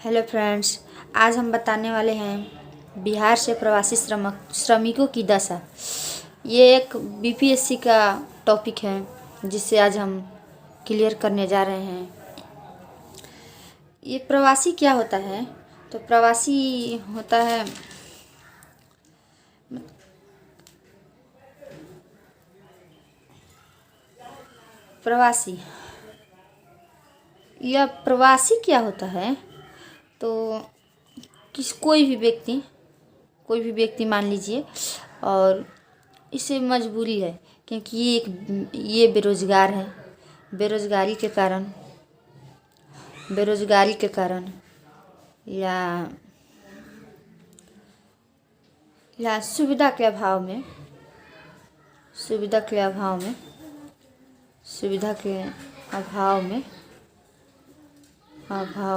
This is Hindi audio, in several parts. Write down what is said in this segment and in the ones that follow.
हेलो फ्रेंड्स, आज हम बताने वाले हैं बिहार से प्रवासी श्रमिकों की दशा। ये एक बीपीएससी का टॉपिक है जिसे आज हम क्लियर करने जा रहे हैं। ये प्रवासी क्या होता है? तो प्रवासी होता है प्रवासी या प्रवासी क्या होता है? तो कोई भी व्यक्ति मान लीजिए, और इसे मजबूरी है क्योंकि ये बेरोज़गार है। बेरोज़गारी के कारण या सुविधा के अभाव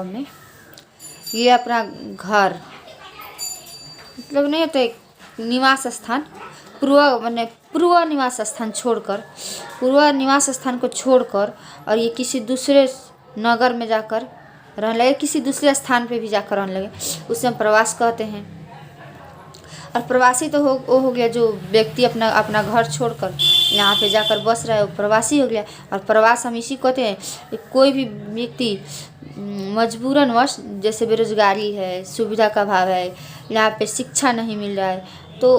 में ये अपना घर मतलब नहीं होता, एक निवास स्थान पूर्व निवास स्थान को छोड़कर और ये किसी दूसरे नगर में जाकर रहने लगे, किसी दूसरे स्थान पे भी जाकर रहने लगे, उसे हम प्रवास कहते हैं। और प्रवासी तो हो गया जो व्यक्ति अपना घर छोड़कर यहाँ पे जाकर बस रहा है, वो प्रवासी हो गया। और प्रवास हम इसी कहते हैं कि कोई भी व्यक्ति मजबूरनवश, जैसे बेरोजगारी है, सुविधा का अभाव है, यहाँ पे शिक्षा नहीं मिल रहा है, तो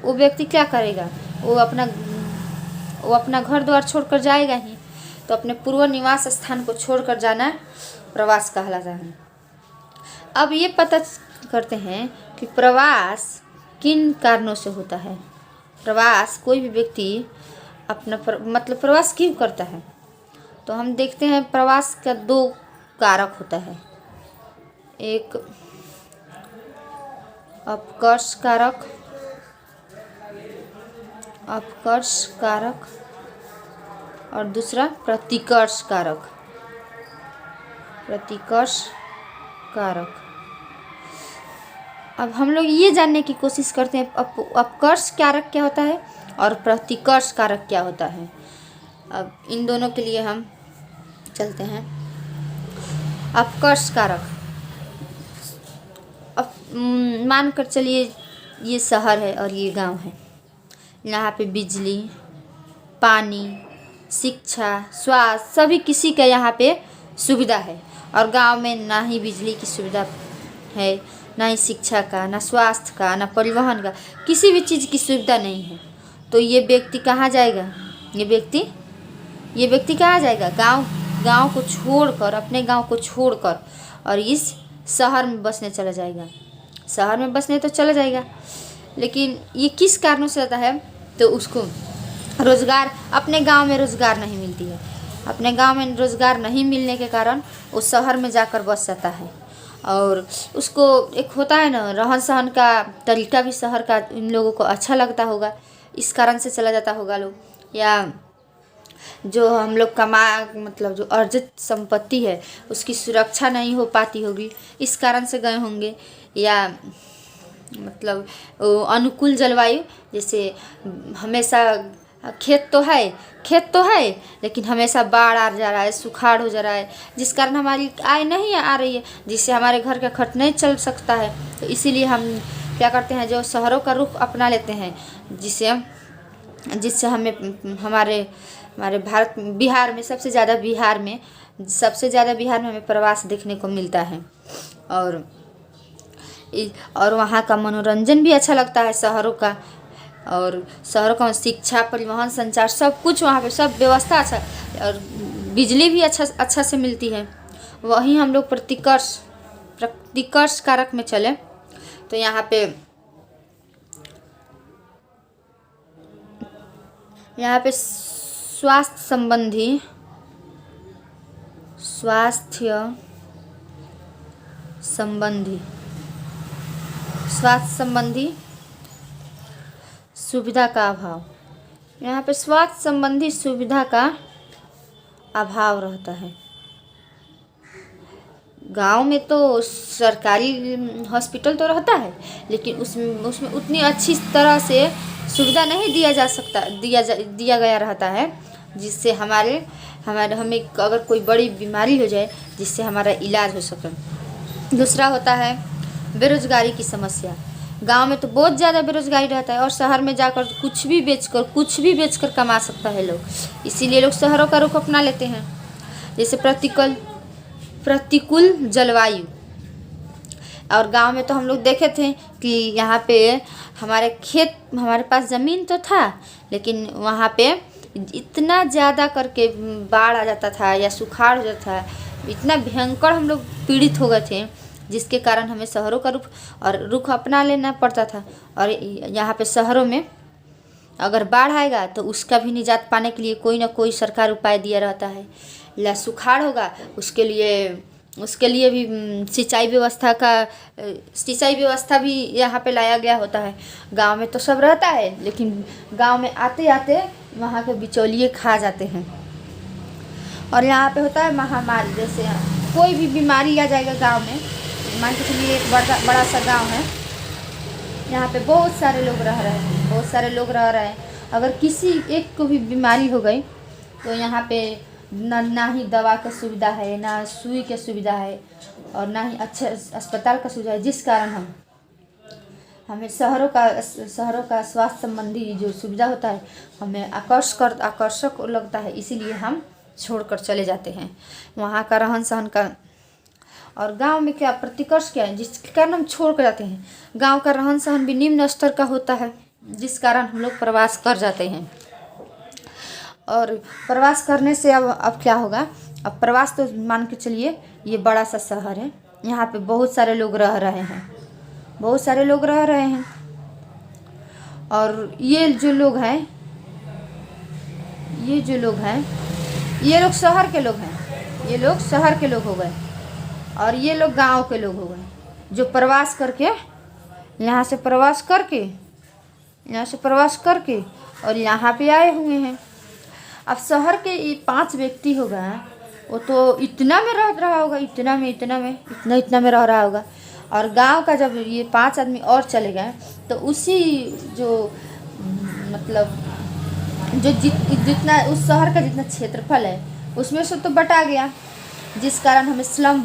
वो व्यक्ति क्या करेगा? वो अपना घर द्वार छोड़कर जाएगा ही। तो अपने पूर्व निवास स्थान को छोड़कर जाना प्रवास कहलाता है। अब ये पता करते हैं कि प्रवास किन कारणों से होता है। प्रवास कोई भी व्यक्ति प्रवास क्यों करता है? तो हम देखते हैं प्रवास का दो कारक होता है, एक अपकर्ष कारक और दूसरा प्रतिकर्ष कारक। अब हम लोग ये जानने की कोशिश करते हैं अपकर्ष कारक क्या होता है और प्रतिकर्ष कारक क्या होता है। अब इन दोनों के लिए हम चलते हैं। अपकर्ष कारक, अब मान कर चलिए ये शहर है और ये गांव है। यहाँ पे बिजली, पानी, शिक्षा, स्वास्थ्य सभी किसी का यहाँ पे सुविधा है, और गांव में ना ही बिजली की सुविधा है, ना ही शिक्षा का, ना स्वास्थ्य का, ना परिवहन का, किसी भी चीज़ की सुविधा नहीं है। तो ये व्यक्ति कहाँ जाएगा? ये व्यक्ति कहाँ जाएगा? गांव को छोड़कर, अपने गांव को छोड़कर और इस शहर में बसने चला जाएगा। शहर में बसने तो चला जाएगा, लेकिन ये किस कारणों से आता है? तो उसको अपने गांव में रोज़गार नहीं मिलती है। अपने गांव में रोज़गार नहीं मिलने के कारण वो शहर में जाकर बस जाता है, और उसको एक होता है ना, रहन सहन का तरीका भी शहर का इन लोगों को अच्छा लगता होगा, इस कारण से चला जाता होगा लोग। या जो हम लोग जो अर्जित संपत्ति है उसकी सुरक्षा नहीं हो पाती होगी, इस कारण से गए होंगे। या अनुकूल जलवायु, जैसे हमेशा खेत तो है लेकिन हमेशा बाढ़ आ जा रहा है, सुखाड़ हो जा रहा है, जिस कारण हमारी आय नहीं आ रही है, जिससे हमारे घर का खर्च नहीं चल सकता है। तो इसीलिए हम क्या करते हैं, जो शहरों का रुख अपना लेते हैं, जिससे हमारे बिहार में सबसे ज़्यादा हमें प्रवास देखने को मिलता है। और वहाँ का मनोरंजन भी अच्छा लगता है शहरों का, और शहरों का शिक्षा, परिवहन, संचार सब कुछ वहाँ पे सब व्यवस्था अच्छा, और बिजली भी अच्छा से मिलती है। वहीं हम लोग प्रतिकर्ष कारक में चले तो यहाँ पे स्वास्थ्य संबंधी सुविधा का अभाव। यहाँ पे स्वास्थ्य संबंधी सुविधा का अभाव रहता है। गांव में तो सरकारी हॉस्पिटल तो रहता है, लेकिन उसमें उतनी अच्छी तरह से सुविधा नहीं दिया गया रहता है, जिससे हमें अगर कोई बड़ी बीमारी हो जाए जिससे हमारा इलाज हो सके। दूसरा होता है बेरोजगारी की समस्या। गांव में तो बहुत ज़्यादा बेरोजगारी रहता है और शहर में जाकर कुछ भी बेचकर कमा सकता है लोग, इसीलिए लोग शहरों का रुख अपना लेते हैं। जैसे प्रतिकूल जलवायु। और गांव में तो हम लोग देखे थे कि यहाँ पे हमारे पास ज़मीन तो था, लेकिन वहाँ पे इतना ज़्यादा करके बाढ़ आ जाता था या सुखाड़ हो जाता था, इतना भयंकर हम लोग पीड़ित हो गए थे, जिसके कारण हमें शहरों का रुख अपना लेना पड़ता था। और यहाँ पे शहरों में अगर बाढ़ आएगा तो उसका भी निजात पाने के लिए कोई ना कोई सरकार उपाय दिया रहता है। या सुखाड़ होगा उसके लिए भी सिंचाई व्यवस्था भी यहाँ पे लाया गया होता है। गांव में तो सब रहता है, लेकिन गांव में आते आते वहाँ के बिचौलिए खा जाते हैं। और यहाँ पे होता है महामारी। जैसे कोई भी बीमारी आ जाएगा गांव में, मान के चलिए एक बड़ा सा गांव है, यहाँ पे बहुत सारे लोग रह रहे हैं। अगर किसी एक को भी बीमारी हो गई तो यहाँ पे ना ही दवा का सुविधा है, ना सुई की सुविधा है, और ना ही अच्छे अस्पताल का सुविधा है, जिस कारण हमें शहरों का स्वास्थ्य संबंधी जो सुविधा होता है हमें आकर्षक लगता है, इसीलिए हम छोड़कर चले जाते हैं वहाँ का रहन सहन का। और गांव में क्या प्रतिकर्ष क्या है जिसके कारण हम छोड़ कर जाते हैं? गांव का रहन सहन भी निम्न स्तर का होता है, जिस कारण हम लोग प्रवास कर जाते हैं। और प्रवास करने से अब क्या होगा? अब प्रवास तो मान के चलिए ये बड़ा सा शहर है, यहाँ पे बहुत सारे लोग रह रहे हैं। और ये जो लोग हैं ये लोग शहर के लोग हो गए, और ये लोग गांव के लोग हो गए, जो प्रवास करके यहाँ से प्रवास करके और यहाँ पे आए हुए हैं। अब शहर के ये 5 व्यक्ति हो गए, वो तो इतना में रह रहा होगा, इतना में रह रहा होगा। और गांव का जब ये 5 आदमी और चले गए तो उसी जितना उस शहर का जितना क्षेत्रफल है उसमें से तो बटा गया, जिस कारण हमें स्लम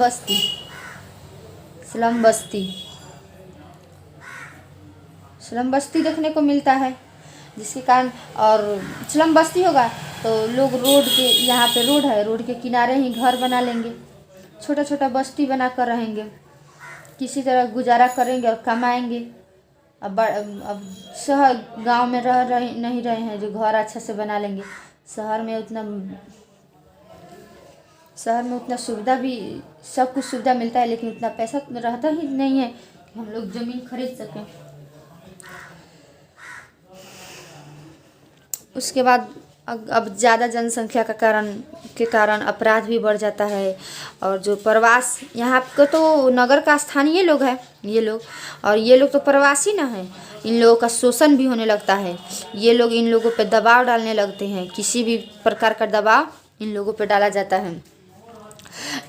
बस्ती देखने को मिलता है। जिसके कारण और स्लम बस्ती होगा तो लोग यहाँ पे रोड के किनारे ही घर बना लेंगे, छोटा बस्ती बना कर रहेंगे, किसी तरह गुजारा करेंगे और कमाएंगे। अब शहर गांव में नहीं रहे हैं जो घर अच्छा से बना लेंगे। शहर में उतना सुविधा भी, सब कुछ सुविधा मिलता है, लेकिन उतना पैसा रहता ही नहीं है कि हम लोग ज़मीन खरीद सकें। उसके बाद अब ज़्यादा जनसंख्या के कारण अपराध भी बढ़ जाता है। और जो प्रवास, यहाँ को तो नगर का स्थानीय लोग हैं ये लोग तो प्रवासी ना हैं, इन लोगों का शोषण भी होने लगता है। ये लोग इन लोगों पे दबाव डालने लगते हैं, किसी भी प्रकार का दबाव इन लोगों पे डाला जाता है।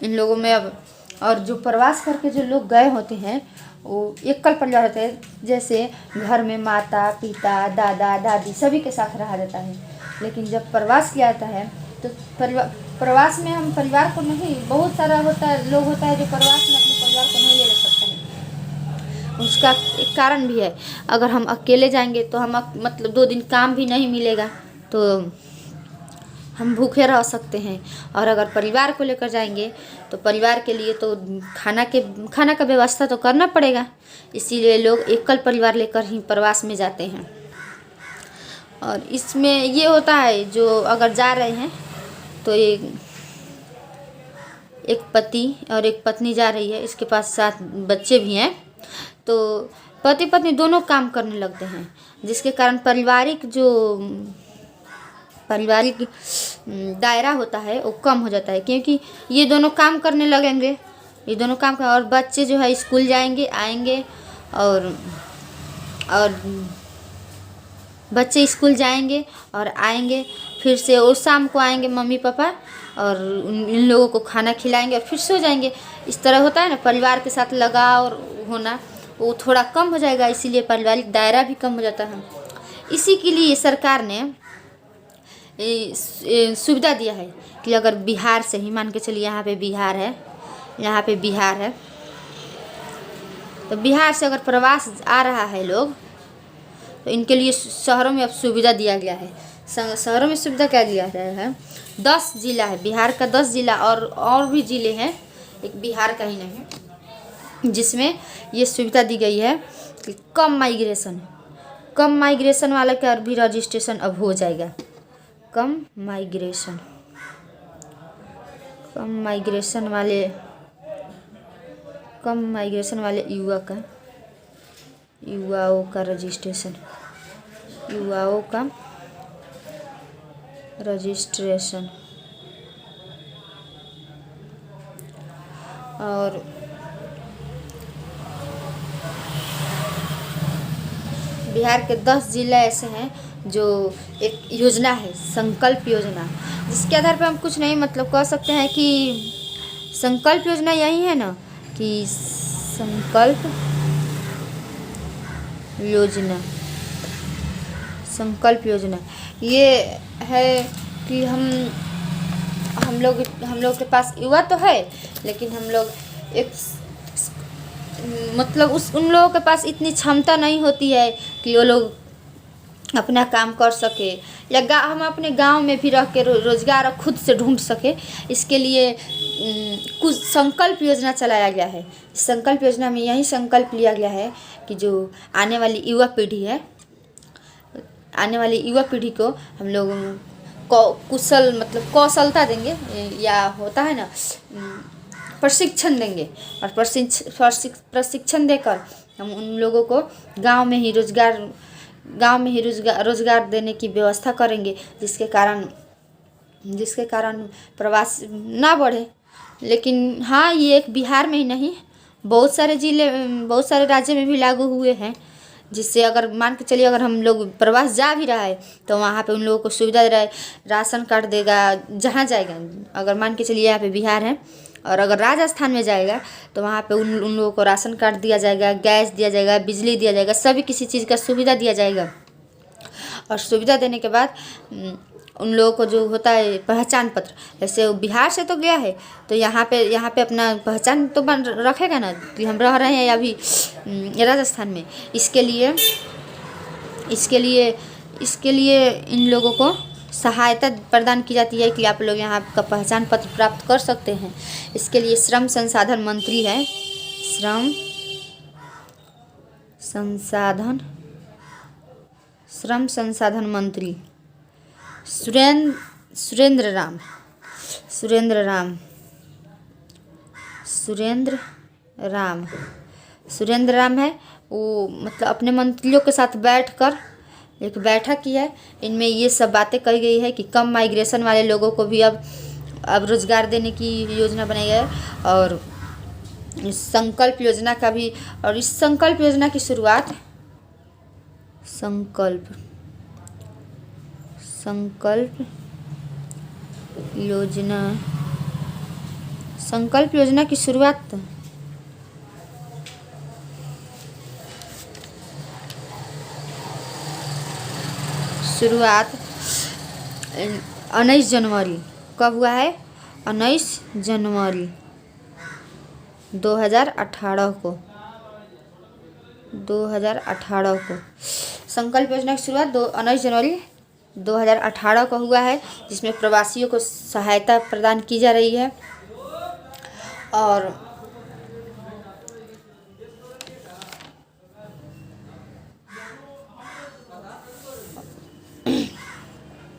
इन लोगों में अब, और जो प्रवास करके जो लोग गए होते हैं वो एकल परिवार होते हैं, जैसे घर में माता पिता दादा दादी सभी के साथ रहा जाता है। लेकिन जब प्रवास किया जाता है तो प्रवास में हम परिवार को नहीं, बहुत सारा लोग होता है जो प्रवास में अपने परिवार को नहीं ले जा सकते हैं। उसका एक कारण भी है, अगर हम अकेले जाएंगे तो हम 2 दिन काम भी नहीं मिलेगा तो हम भूखे रह सकते हैं। और अगर परिवार को लेकर जाएंगे तो परिवार के लिए तो खाना का व्यवस्था तो करना पड़ेगा, इसीलिए लोग एकल परिवार लेकर ही प्रवास में जाते हैं। और इसमें ये होता है, जो अगर जा रहे हैं तो एक पति और एक पत्नी जा रही है, इसके पास 7 बच्चे भी हैं, तो पति पत्नी दोनों काम करने लगते हैं, जिसके कारण पारिवारिक दायरा होता है वो कम हो जाता है, क्योंकि ये दोनों काम करने लगेंगे, और बच्चे जो है स्कूल जाएंगे आएंगे, और बच्चे स्कूल जाएंगे और आएंगे, फिर से और शाम को आएंगे मम्मी पापा और इन लोगों को खाना खिलाएंगे और फिर सो जाएंगे। इस तरह होता है ना, परिवार के साथ लगाव होना वो थोड़ा कम हो जाएगा, इसीलिए पारिवारिक दायरा भी कम हो जाता है। इसी के लिए सरकार ने सुविधा दिया है कि अगर बिहार से ही, मान के चलिए यहाँ पे बिहार है, तो बिहार से अगर प्रवास आ रहा है लोग, तो इनके लिए शहरों में अब सुविधा दिया गया है। शहरों में सुविधा क्या दिया गया है, 10 जिला है, बिहार का 10 जिला और भी ज़िले हैं, एक बिहार का ही नहीं है, जिसमें ये सुविधा दी गई है कि कम माइग्रेशन वाले का भी रजिस्ट्रेशन अब हो जाएगा। कम माइग्रेशन वाले युवाओं का रजिस्ट्रेशन और बिहार के 10 जिला ऐसे हैं जो एक योजना है, संकल्प योजना, जिसके आधार पर हम कुछ नहीं मतलब कह सकते हैं कि संकल्प योजना यही है ना, कि संकल्प योजना ये है कि हम लोग के पास युवा तो है, लेकिन हम लोग एक मतलब उन लोगों के पास इतनी क्षमता नहीं होती है कि वो लोग अपना काम कर सके, या हम अपने गांव में भी रह के रोज़गार खुद से ढूंढ सके। इसके लिए कुछ संकल्प योजना चलाया गया है। संकल्प योजना में यही संकल्प लिया गया है कि जो आने वाली युवा पीढ़ी को हम लोग कौशलता देंगे, या होता है ना प्रशिक्षण देंगे, और प्रशिक्षण देकर हम उन लोगों को गांव में ही रोज़गार देने की व्यवस्था करेंगे, जिसके कारण प्रवास ना बढ़े। लेकिन हाँ, ये एक बिहार में ही नहीं, बहुत सारे राज्य में भी लागू हुए हैं, जिससे अगर मान के चलिए अगर हम लोग प्रवास जा भी रहा है तो वहाँ पे उन लोगों को सुविधा दे रहा है, राशन कार्ड देगा जहाँ जाएगा। अगर मान के चलिए यहाँ पे बिहार है और अगर राजस्थान में जाएगा तो वहाँ पे उन लोगों को राशन कार्ड दिया जाएगा, गैस दिया जाएगा, बिजली दिया जाएगा, सभी किसी चीज़ का सुविधा दिया जाएगा। और सुविधा देने के बाद उन लोगों को जो होता है पहचान पत्र, जैसे वो बिहार से तो गया है तो यहाँ पे अपना पहचान तो रखेगा ना कि हम रह रहे हैं अभी राजस्थान में। इसके लिए इन लोगों को सहायता प्रदान की जाती है कि आप लोग यहाँ का पहचान पत्र प्राप्त कर सकते हैं। इसके लिए श्रम संसाधन मंत्री है, श्रम संसाधन मंत्री सुरेंद्र राम है। वो मतलब अपने मंत्रियों के साथ बैठकर एक बैठक की है। इनमें ये सब बातें कही गई है कि कम माइग्रेशन वाले लोगों को भी अब रोज़गार देने की योजना बनाई है, और इस संकल्प योजना का भी, और इस संकल्प योजना की शुरुआत संकल्प योजना की शुरुआत 19 जनवरी कब हुआ है, 19 जनवरी 2018 को संकल्प योजना की शुरुआत 19 जनवरी 2018 को हुआ है, जिसमें प्रवासियों को सहायता प्रदान की जा रही है। और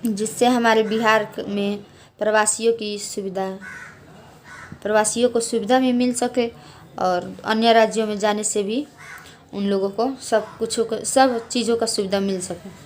जिससे हमारे बिहार में प्रवासियों को सुविधा भी मिल सके, और अन्य राज्यों में जाने से भी उन लोगों को सब चीज़ों का सुविधा मिल सके।